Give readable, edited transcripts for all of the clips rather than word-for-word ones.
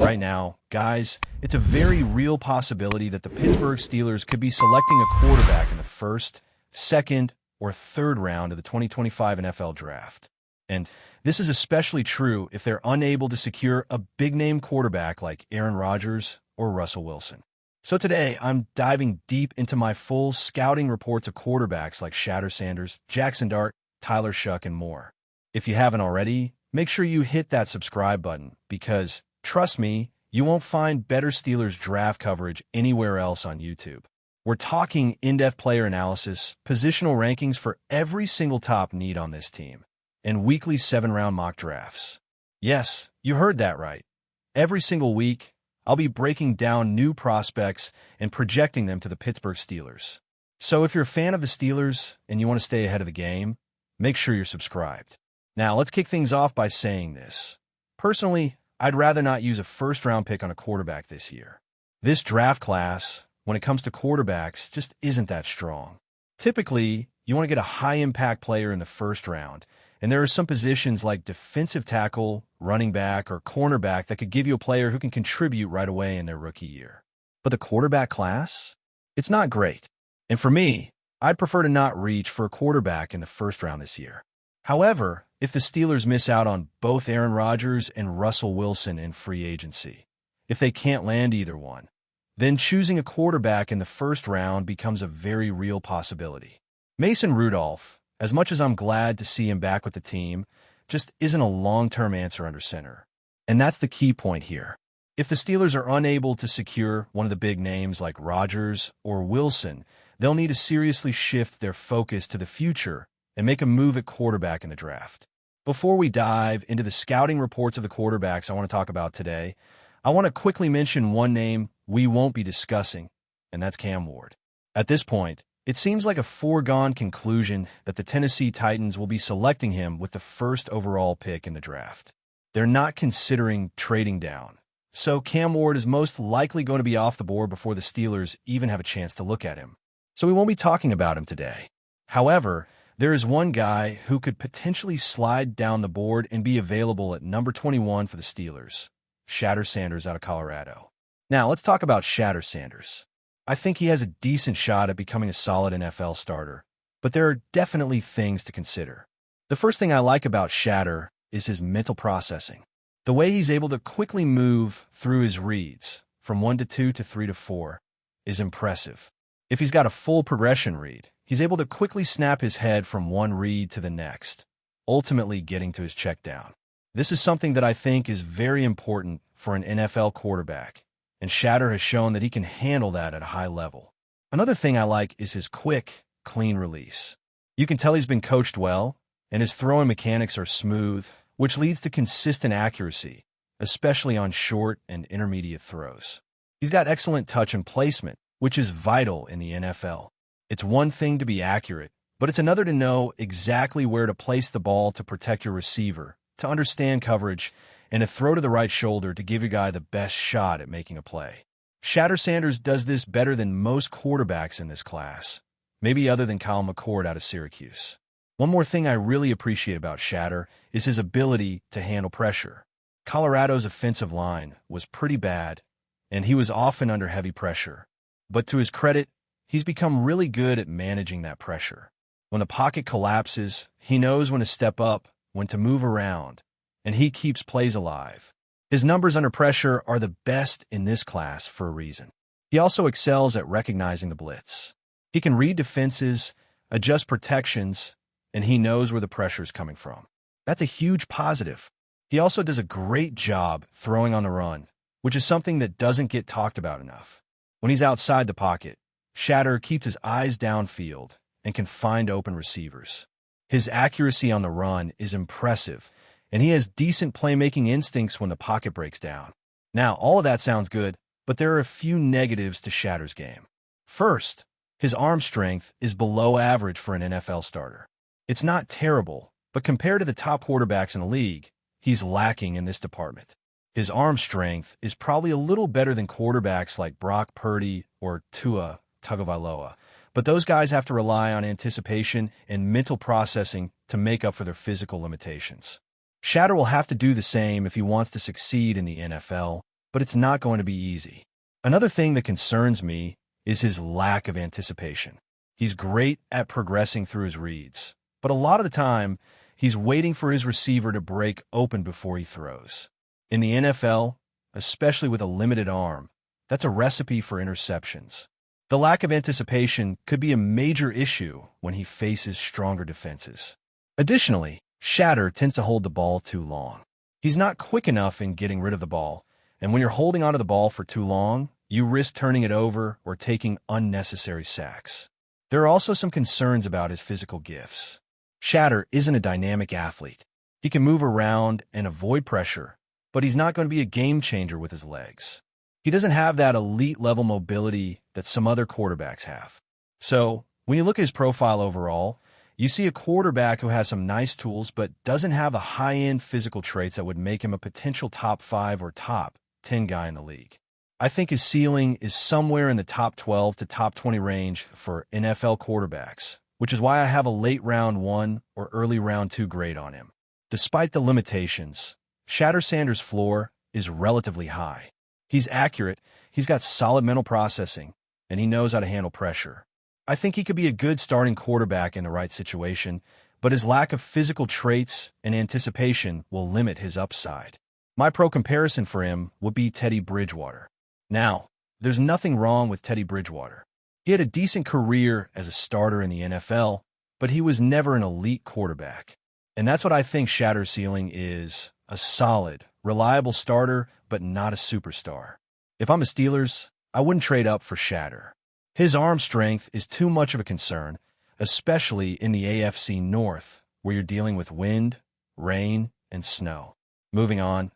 right now, guys, it's a very real possibility that the Pittsburgh Steelers could be selecting a quarterback in the first, second, or third round of the 2025 NFL Draft. And this is especially true if they're unable to secure a big-name quarterback like Aaron Rodgers or Russell Wilson. So today, I'm diving deep into my full scouting reports of quarterbacks like Shatter Sanders, Jackson Dart, Tyler Shuck, and more. If you haven't already, make sure you hit that subscribe button because, trust me, you won't find better Steelers draft coverage anywhere else on YouTube. We're talking in-depth player analysis, positional rankings for every single top need on this team, and weekly 7-round mock drafts. Yes, you heard that right. Every single week, I'll be breaking down new prospects and projecting them to the Pittsburgh Steelers. So if you're a fan of the Steelers and you want to stay ahead of the game, make sure you're subscribed. Now, let's kick things off by saying this. Personally, I'd rather not use a first-round pick on a quarterback this year. This draft class, when it comes to quarterbacks, just isn't that strong. Typically, you want to get a high-impact player in the first round, and there are some positions like defensive tackle, running back, or cornerback that could give you a player who can contribute right away in their rookie year. But the quarterback class? It's not great. And for me, I'd prefer to not reach for a quarterback in the first round this year. However, if the Steelers miss out on both Aaron Rodgers and Russell Wilson in free agency, if they can't land either one, then choosing a quarterback in the first round becomes a very real possibility. Mason Rudolph, as much as I'm glad to see him back with the team, just isn't a long-term answer under center. And that's the key point here. If the Steelers are unable to secure one of the big names like Rodgers or Wilson, they'll need to seriously shift their focus to the future and make a move at quarterback in the draft. Before we dive into the scouting reports of the quarterbacks I want to talk about today, I want to quickly mention one name we won't be discussing, and that's Cam Ward. At this point, it seems like a foregone conclusion that the Tennessee Titans will be selecting him with the first overall pick in the draft. They're not considering trading down, so Cam Ward is most likely going to be off the board before the Steelers even have a chance to look at him. So we won't be talking about him today. However, there is one guy who could potentially slide down the board and be available at number 21 for the Steelers, Shatter Sanders out of Colorado. Now, let's talk about Shatter Sanders. I think he has a decent shot at becoming a solid NFL starter, but there are definitely things to consider. The first thing I like about Shatter is his mental processing. The way he's able to quickly move through his reads from 1 to 2 to 3 to 4 is impressive. If he's got a full progression read, he's able to quickly snap his head from one read to the next, ultimately getting to his check down. This is something that I think is very important for an NFL quarterback, and Shatter has shown that he can handle that at a high level. Another thing I like is his quick, clean release. You can tell he's been coached well, and his throwing mechanics are smooth, which leads to consistent accuracy, especially on short and intermediate throws. He's got excellent touch and placement, which is vital in the NFL. It's one thing to be accurate, but it's another to know exactly where to place the ball to protect your receiver, to understand coverage, and to throw to the right shoulder to give your guy the best shot at making a play. Shatter Sanders does this better than most quarterbacks in this class, maybe other than Kyle McCord out of Syracuse. One more thing I really appreciate about Shatter is his ability to handle pressure. Colorado's offensive line was pretty bad, and he was often under heavy pressure. But to his credit, he's become really good at managing that pressure. When the pocket collapses, he knows when to step up, when to move around, and he keeps plays alive. His numbers under pressure are the best in this class for a reason. He also excels at recognizing the blitz. He can read defenses, adjust protections, and he knows where the pressure is coming from. That's a huge positive. He also does a great job throwing on the run, which is something that doesn't get talked about enough. When he's outside the pocket, Shatter keeps his eyes downfield and can find open receivers. His accuracy on the run is impressive, and he has decent playmaking instincts when the pocket breaks down. Now, all of that sounds good, but there are a few negatives to Shatter's game. First, his arm strength is below average for an NFL starter. It's not terrible, but compared to the top quarterbacks in the league, he's lacking in this department. His arm strength is probably a little better than quarterbacks like Brock Purdy or Tua Tagovailoa, but those guys have to rely on anticipation and mental processing to make up for their physical limitations. Shatter will have to do the same if he wants to succeed in the NFL, but it's not going to be easy. Another thing that concerns me is his lack of anticipation. He's great at progressing through his reads, but a lot of the time, he's waiting for his receiver to break open before he throws. In the NFL, especially with a limited arm, that's a recipe for interceptions. The lack of anticipation could be a major issue when he faces stronger defenses. Additionally, Shatter tends to hold the ball too long. He's not quick enough in getting rid of the ball, and when you're holding onto the ball for too long, you risk turning it over or taking unnecessary sacks. There are also some concerns about his physical gifts. Shatter isn't a dynamic athlete. He can move around and avoid pressure, but he's not going to be a game changer with his legs. He doesn't have that elite-level mobility that some other quarterbacks have. So, when you look at his profile overall, you see a quarterback who has some nice tools but doesn't have the high-end physical traits that would make him a potential top 5 or top 10 guy in the league. I think his ceiling is somewhere in the top 12 to top 20 range for NFL quarterbacks, which is why I have a late round 1 or early round 2 grade on him. Despite the limitations, Shatter Sanders' floor is relatively high. He's accurate, he's got solid mental processing, and he knows how to handle pressure. I think he could be a good starting quarterback in the right situation, but his lack of physical traits and anticipation will limit his upside. My pro comparison for him would be Teddy Bridgewater. Now, there's nothing wrong with Teddy Bridgewater. He had a decent career as a starter in the NFL, but he was never an elite quarterback. And that's what I think Shatter's ceiling is: a solid, reliable starter, but not a superstar. If I'm the Steelers, I wouldn't trade up for Shatter. His arm strength is too much of a concern, especially in the AFC North, where you're dealing with wind, rain, and snow. Moving on,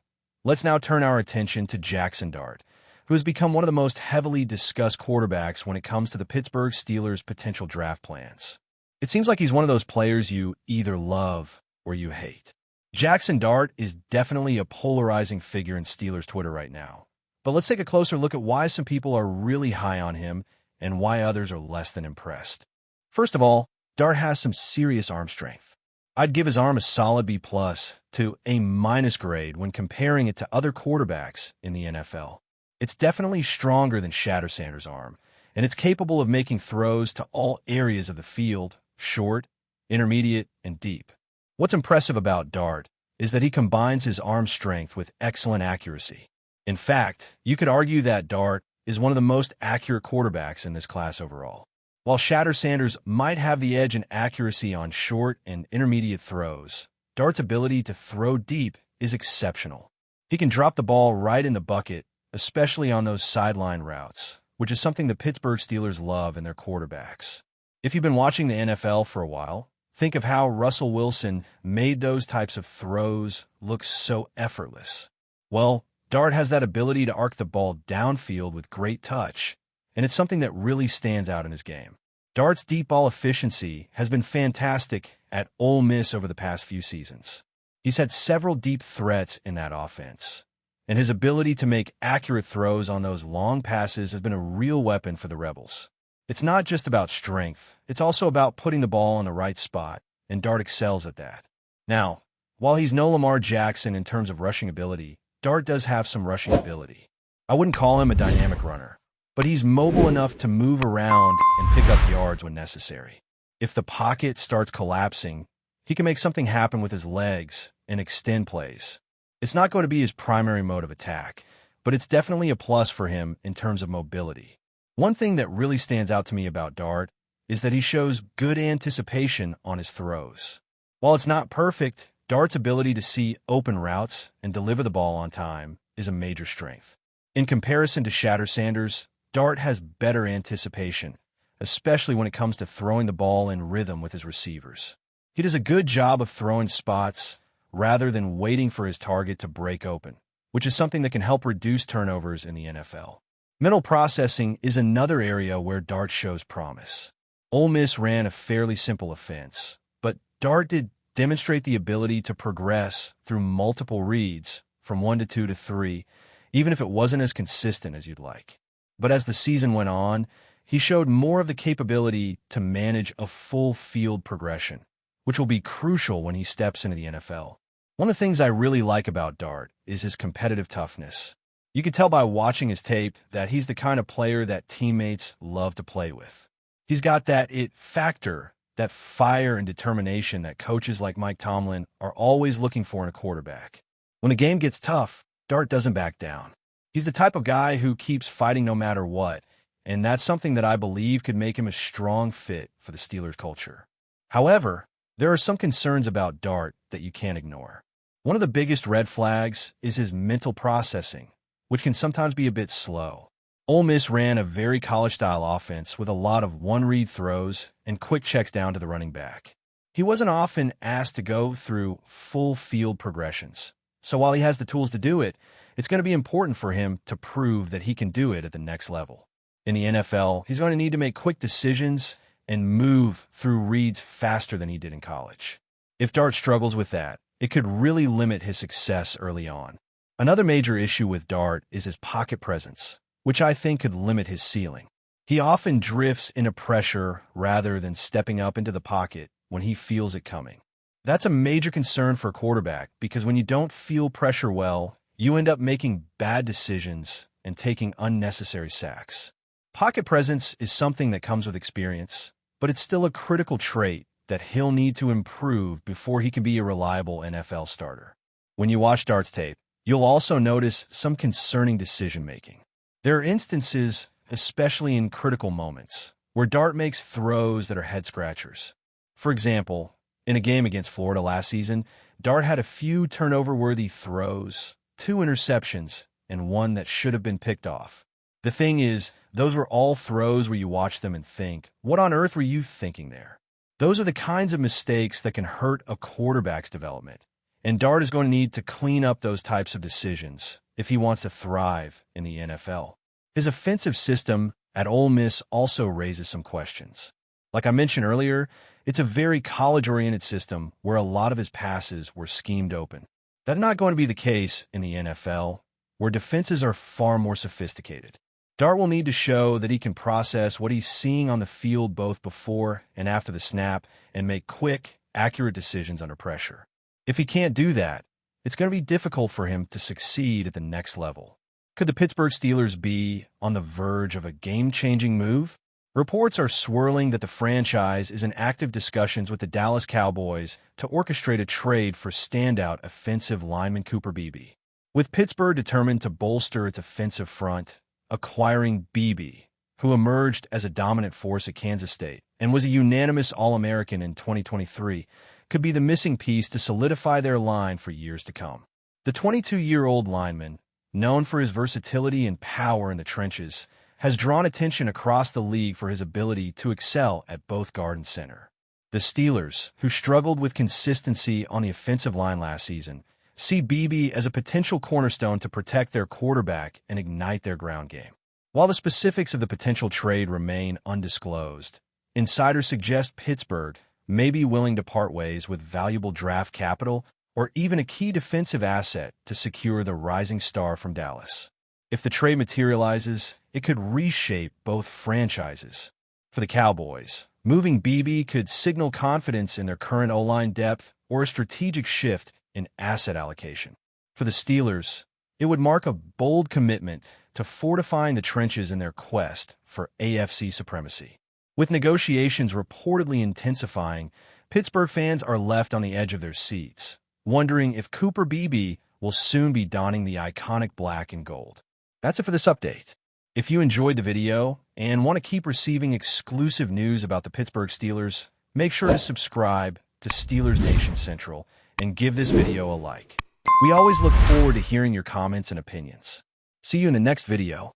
let's now turn our attention to Jackson Dart, who has become one of the most heavily discussed quarterbacks when it comes to the Pittsburgh Steelers' potential draft plans. It seems like he's one of those players you either love or you hate. Jackson Dart is definitely a polarizing figure in Steelers Twitter right now. But let's take a closer look at why some people are really high on him and why others are less than impressed. First of all, Dart has some serious arm strength. I'd give his arm a solid B+ to A- grade when comparing it to other quarterbacks in the NFL. It's definitely stronger than Shatter Sanders' arm, and it's capable of making throws to all areas of the field: short, intermediate, and deep. What's impressive about Dart is that he combines his arm strength with excellent accuracy. In fact, you could argue that Dart is one of the most accurate quarterbacks in this class overall. While Shatter Sanders might have the edge in accuracy on short and intermediate throws, Dart's ability to throw deep is exceptional. He can drop the ball right in the bucket, especially on those sideline routes, which is something the Pittsburgh Steelers love in their quarterbacks. If you've been watching the NFL for a while, think of how Russell Wilson made those types of throws look so effortless. Well, Dart has that ability to arc the ball downfield with great touch, and it's something that really stands out in his game. Dart's deep ball efficiency has been fantastic at Ole Miss over the past few seasons. He's had several deep threats in that offense, and his ability to make accurate throws on those long passes has been a real weapon for the Rebels. It's not just about strength, it's also about putting the ball in the right spot, and Dart excels at that. Now, while he's no Lamar Jackson in terms of rushing ability, Dart does have some rushing ability. I wouldn't call him a dynamic runner, but he's mobile enough to move around and pick up yards when necessary. If the pocket starts collapsing, he can make something happen with his legs and extend plays. It's not going to be his primary mode of attack, but it's definitely a plus for him in terms of mobility. One thing that really stands out to me about Dart is that he shows good anticipation on his throws. While it's not perfect, Dart's ability to see open routes and deliver the ball on time is a major strength. In comparison to Shatter Sanders, Dart has better anticipation, especially when it comes to throwing the ball in rhythm with his receivers. He does a good job of throwing spots rather than waiting for his target to break open, which is something that can help reduce turnovers in the NFL. Mental processing is another area where Dart shows promise. Ole Miss ran a fairly simple offense, but Dart did demonstrate the ability to progress through multiple reads from 1 to 2 to 3, even if it wasn't as consistent as you'd like. But as the season went on, he showed more of the capability to manage a full field progression, which will be crucial when he steps into the NFL. One of the things I really like about Dart is his competitive toughness. You can tell by watching his tape that he's the kind of player that teammates love to play with. He's got that it factor, that fire and determination that coaches like Mike Tomlin are always looking for in a quarterback. When the game gets tough, Dart doesn't back down. He's the type of guy who keeps fighting no matter what, and that's something that I believe could make him a strong fit for the Steelers culture. However, there are some concerns about Dart that you can't ignore. One of the biggest red flags is his mental processing, which can sometimes be a bit slow. Ole Miss ran a very college-style offense with a lot of one-read throws and quick checks down to the running back. He wasn't often asked to go through full field progressions, so while he has the tools to do it, it's going to be important for him to prove that he can do it at the next level. In the NFL, he's going to need to make quick decisions and move through reads faster than he did in college. If Dart struggles with that, it could really limit his success early on. Another major issue with Dart is his pocket presence, which I think could limit his ceiling. He often drifts into pressure rather than stepping up into the pocket when he feels it coming. That's a major concern for a quarterback because when you don't feel pressure well, you end up making bad decisions and taking unnecessary sacks. Pocket presence is something that comes with experience, but it's still a critical trait that he'll need to improve before he can be a reliable NFL starter. When you watch Dart's tape, you'll also notice some concerning decision-making. There are instances, especially in critical moments, where Dart makes throws that are head-scratchers. For example, in a game against Florida last season, Dart had a few turnover-worthy throws, 2 interceptions, and one that should have been picked off. The thing is, those were all throws where you watch them and think, what on earth were you thinking there? Those are the kinds of mistakes that can hurt a quarterback's development, and Dart is going to need to clean up those types of decisions if he wants to thrive in the NFL. His offensive system at Ole Miss also raises some questions. Like I mentioned earlier, it's a very college-oriented system where a lot of his passes were schemed open. That's not going to be the case in the NFL, where defenses are far more sophisticated. Dart will need to show that he can process what he's seeing on the field both before and after the snap and make quick, accurate decisions under pressure. If he can't do that, it's going to be difficult for him to succeed at the next level. Could the Pittsburgh Steelers be on the verge of a game-changing move? Reports are swirling that the franchise is in active discussions with the Dallas Cowboys to orchestrate a trade for standout offensive lineman Cooper Beebe. With Pittsburgh determined to bolster its offensive front, acquiring Beebe, who emerged as a dominant force at Kansas State and was a unanimous All-American in 2023, could be the missing piece to solidify their line for years to come. The 22-year-old lineman, known for his versatility and power in the trenches, has drawn attention across the league for his ability to excel at both guard and center. The Steelers, who struggled with consistency on the offensive line last season, see Beebe as a potential cornerstone to protect their quarterback and ignite their ground game. While the specifics of the potential trade remain undisclosed, insiders suggest Pittsburgh may be willing to part ways with valuable draft capital or even a key defensive asset to secure the rising star from Dallas. If the trade materializes, it could reshape both franchises. For the Cowboys, moving Beebe could signal confidence in their current O-line depth or a strategic shift in asset allocation. For the Steelers, it would mark a bold commitment to fortifying the trenches in their quest for AFC supremacy. With negotiations reportedly intensifying, Pittsburgh fans are left on the edge of their seats, wondering if Cooper Beebe will soon be donning the iconic black and gold. That's it for this update. If you enjoyed the video and want to keep receiving exclusive news about the Pittsburgh Steelers, make sure to subscribe to Steelers Nation Central and give this video a like. We always look forward to hearing your comments and opinions. See you in the next video.